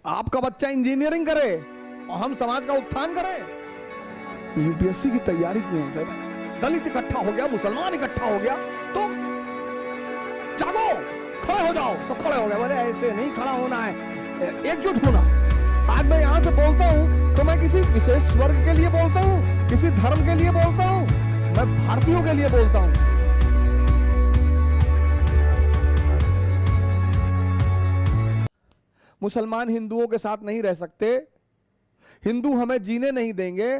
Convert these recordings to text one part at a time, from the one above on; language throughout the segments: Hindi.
आपका बच्चा इंजीनियरिंग करे और हम समाज का उत्थान करें। यूपीएससी की तैयारी की है सर, दलित इकट्ठा हो गया, मुसलमान इकट्ठा हो गया, तो जागो, खड़े हो जाओ। सब खड़े हो गए, बोले ऐसे नहीं खड़ा होना है, एकजुट होना। आज मैं यहां से बोलता हूं तो मैं किसी विशेष वर्ग के लिए बोलता हूं, किसी धर्म के लिए बोलता हूं, मैं भारतीयों के लिए बोलता हूं। मुसलमान हिंदुओं के साथ नहीं रह सकते, हिंदू हमें जीने नहीं देंगे।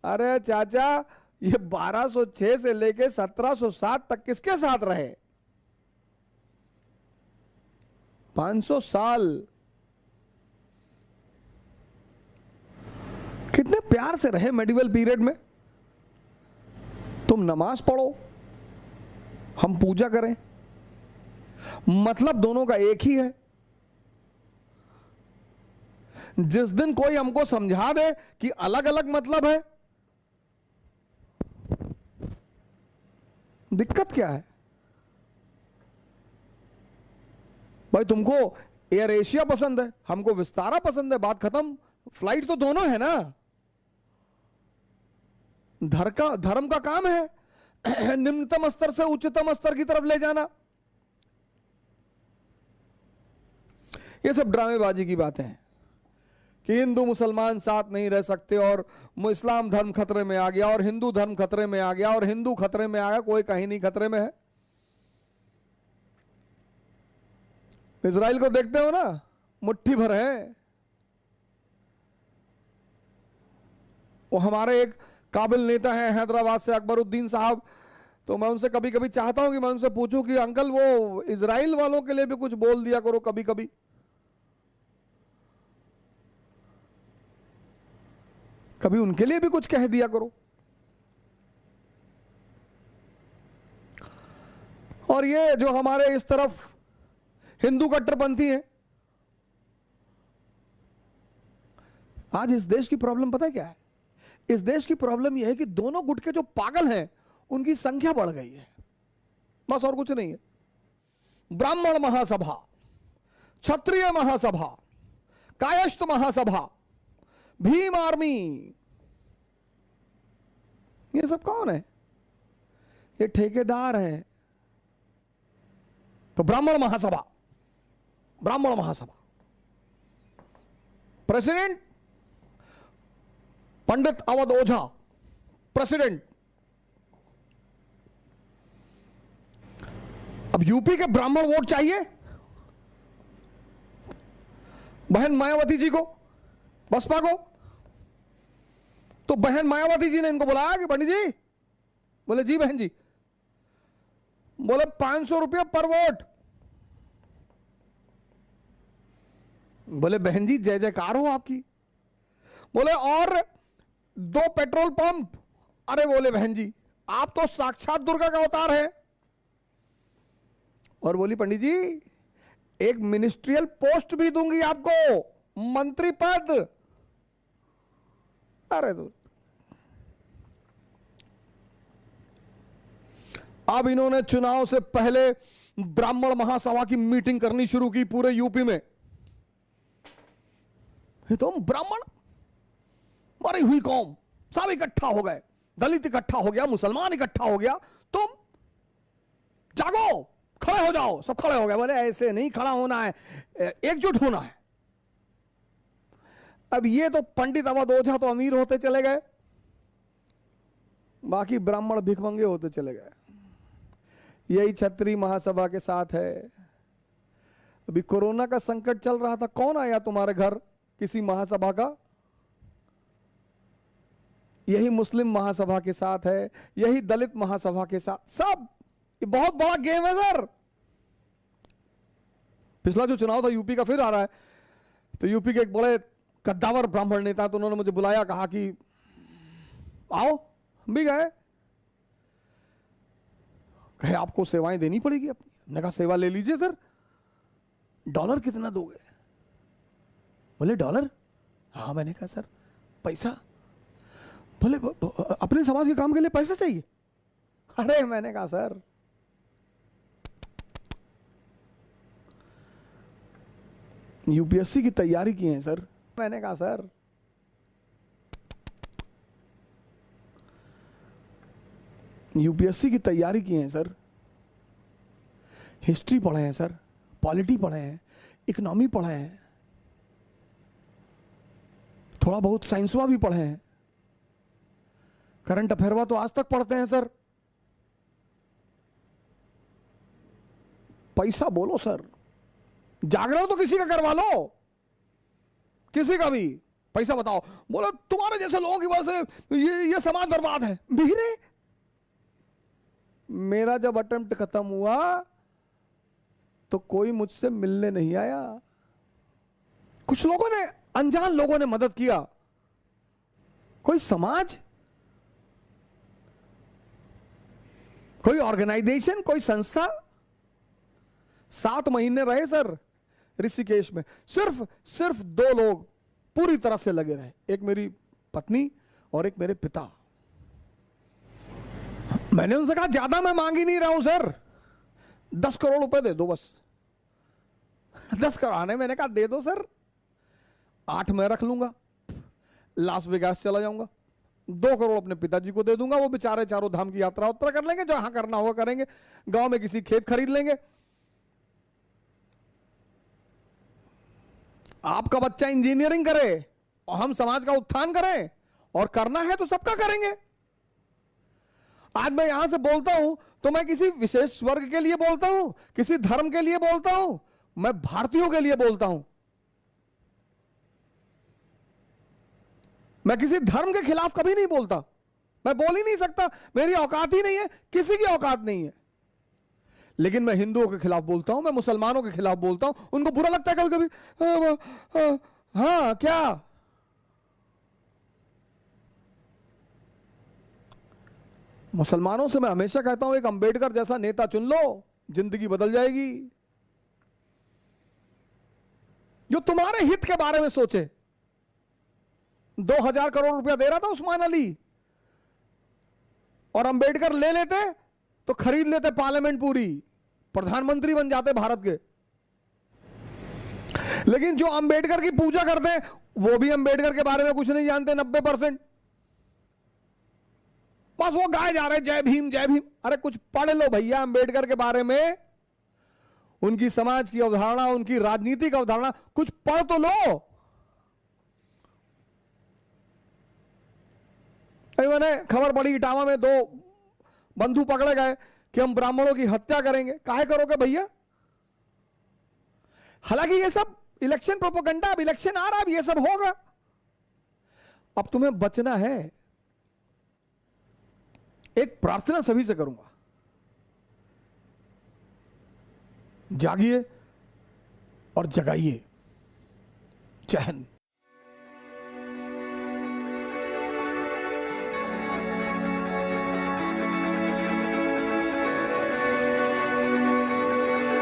अरे चाचा, ये 1206 से लेके 1707 तक किसके साथ रहे? 500 साल कितने प्यार से रहे मेडिवल पीरियड में। तुम नमाज पढ़ो, हम पूजा करें, मतलब दोनों का एक ही है। जिस दिन कोई हमको समझा दे कि अलग अलग मतलब है, दिक्कत क्या है भाई? तुमको एयर एशिया पसंद है, हमको विस्तारा पसंद है, बात खत्म। फ्लाइट तो दोनों है ना। धर्म का काम है निम्नतम स्तर से उच्चतम स्तर की तरफ ले जाना। ये सब ड्रामेबाजी की बातें हैं कि हिंदू मुसलमान साथ नहीं रह सकते और इस्लाम धर्म खतरे में आ गया और हिंदू धर्म खतरे में आ गया और हिंदू खतरे में आ गया। कोई कहीं नहीं खतरे में है। इजराइल को देखते हो ना, मुट्ठी भर है। वो हमारे एक काबिल नेता हैं हैदराबाद से, अकबरुद्दीन साहब, तो मैं उनसे कभी कभी चाहता हूं कि मैं उनसे पूछूं कि अंकल वो इजराइल वालों के लिए भी कुछ बोल दिया करो कभी कभी। कभी उनके लिए भी कुछ कह दिया करो। और ये जो हमारे इस तरफ हिंदू कट्टरपंथी हैं, आज इस देश की प्रॉब्लम पता है क्या है? इस देश की प्रॉब्लम यह है कि दोनों गुट के जो पागल हैं उनकी संख्या बढ़ गई है, बस और कुछ नहीं है। ब्राह्मण महासभा, क्षत्रिय महासभा, कायस्थ महासभा, भीम आर्मी, ये सब कौन है? ये ठेकेदार हैं। तो ब्राह्मण महासभा, ब्राह्मण महासभा, प्रेसिडेंट पंडित अवध ओझा, प्रेसिडेंट। अब यूपी के ब्राह्मण वोट चाहिए बहन मायावती जी को, बसपा को। तो बहन मायावती जी ने इनको बुलाया कि पंडित जी, बोले जी बहन जी, बोले 500 रुपया पर वोट। बोले बहन जी जय जयकार हो आपकी। बोले और 2 पेट्रोल पंप। अरे बोले बहन जी आप तो साक्षात दुर्गा का अवतार है। और बोली पंडित जी एक मिनिस्ट्रियल पोस्ट भी दूंगी आपको, मंत्री पद। अरे तो अब इन्होंने चुनाव से पहले ब्राह्मण महासभा की मीटिंग करनी शुरू की पूरे यूपी में। तुम ब्राह्मण, मरी हुई कौम, सब इकट्ठा हो गए, दलित इकट्ठा हो गया, मुसलमान इकट्ठा हो गया, तुम जागो, खड़े हो जाओ। सब खड़े हो गए, बोले ऐसे नहीं खड़ा होना है, एकजुट होना है। अब ये तो पंडित अवध ओझा तो अमीर होते चले गए, बाकी ब्राह्मण भिखमंगे होते चले गए। यही क्षत्रिय महासभा के साथ है। अभी कोरोना का संकट चल रहा था, कौन आया तुम्हारे घर किसी महासभा का? यही मुस्लिम महासभा के साथ है, यही दलित महासभा के साथ। सब ये बहुत बड़ा गेम है सर। पिछला जो चुनाव था यूपी का फिर आ रहा है, तो यूपी के एक बड़े कद्दावर ब्राह्मण नेता, तो उन्होंने मुझे बुलाया, कहा कि आओ। हम भी गए, कहे आपको सेवाएं देनी पड़ेगी अपनी। मैंने कहा सेवा ले लीजिए सर। डॉलर कितना दोगे? बोले डॉलर? हाँ। मैंने कहा सर पैसा? बोले अपने समाज के काम के लिए पैसा चाहिए। अरे मैंने कहा सर यूपीएससी की तैयारी की है सर। मैंने कहा सर यूपीएससी की तैयारी की है सर, हिस्ट्री पढ़े हैं सर, पॉलिटी पढ़े हैं, इकोनॉमी पढ़े हैं, थोड़ा बहुत साइंसवा भी पढ़े हैं, करंट अफेयरवा तो आज तक पढ़ते हैं सर। पैसा बोलो सर, जागरण तो किसी का करवा लो, किसी का भी पैसा बताओ, बोलो तुम्हारे जैसे लोगों की वजह से ये समाज बर्बाद है। भीरे मेरा जब अटेम्प्ट खत्म हुआ तो कोई मुझसे मिलने नहीं आया। कुछ लोगों ने, अनजान लोगों ने मदद किया। कोई समाज, कोई ऑर्गेनाइजेशन, कोई संस्था 7 महीने रहे सर ऋषिकेश में। सिर्फ 2 लोग पूरी तरह से लगे रहे, एक मेरी पत्नी और एक मेरे पिता। मैंने उनसे कहा ज्यादा मैं मांग ही नहीं रहा हूं सर, 10 करोड़ रुपए दे दो बस। 10 करोड़ आने, मैंने कहा दे दो सर, 8 मैं रख लूंगा, लास वेगास चला जाऊंगा, 2 करोड़ अपने पिताजी को दे दूंगा, वो बेचारे चारों धाम की यात्रा उत्तरा कर लेंगे, जहां करना होगा करेंगे, गांव में किसी खेत खरीद लेंगे। आपका बच्चा इंजीनियरिंग करे और हम समाज का उत्थान करें, और करना है तो सबका करेंगे। आज मैं यहां से बोलता हूं तो मैं किसी विशेष वर्ग के लिए बोलता हूं, किसी धर्म के लिए बोलता हूं, मैं भारतीयों के लिए बोलता हूं। मैं किसी धर्म के खिलाफ कभी नहीं बोलता, मैं बोल ही नहीं सकता, मेरी औकात ही नहीं है, किसी की औकात नहीं है। लेकिन मैं हिंदुओं के खिलाफ बोलता हूं, मैं मुसलमानों के खिलाफ बोलता हूं। उनको बुरा लगता है कभी कभी, हाँ क्या, मुसलमानों से मैं हमेशा कहता हूं एक अंबेडकर जैसा नेता चुन लो, जिंदगी बदल जाएगी, जो तुम्हारे हित के बारे में सोचे। 2000 करोड़ रुपया दे रहा था उस्मान अली, और अंबेडकर ले लेते तो खरीद लेते पार्लियामेंट पूरी, प्रधानमंत्री बन जाते भारत के। लेकिन जो अंबेडकर की पूजा करते हैं वो भी अंबेडकर के बारे में कुछ नहीं जानते, 90%। बस वो गाए जा रहे जय भीम जय भीम। अरे कुछ पढ़ लो भैया अंबेडकर के बारे में, उनकी समाज की अवधारणा, उनकी राजनीतिक अवधारणा, कुछ पढ़ तो लो। मैंने खबर पड़ी इटावा में 2 बंधु पकड़े गए कि हम ब्राह्मणों की हत्या करेंगे। काहे करोगे भैया? हालांकि ये सब इलेक्शन प्रोपेगेंडा, अब इलेक्शन आ रहा है, अब ये सब होगा। अब तुम्हें बचना है। एक प्रार्थना सभी से करूंगा, जागिए और जगाइए। जय हिंद।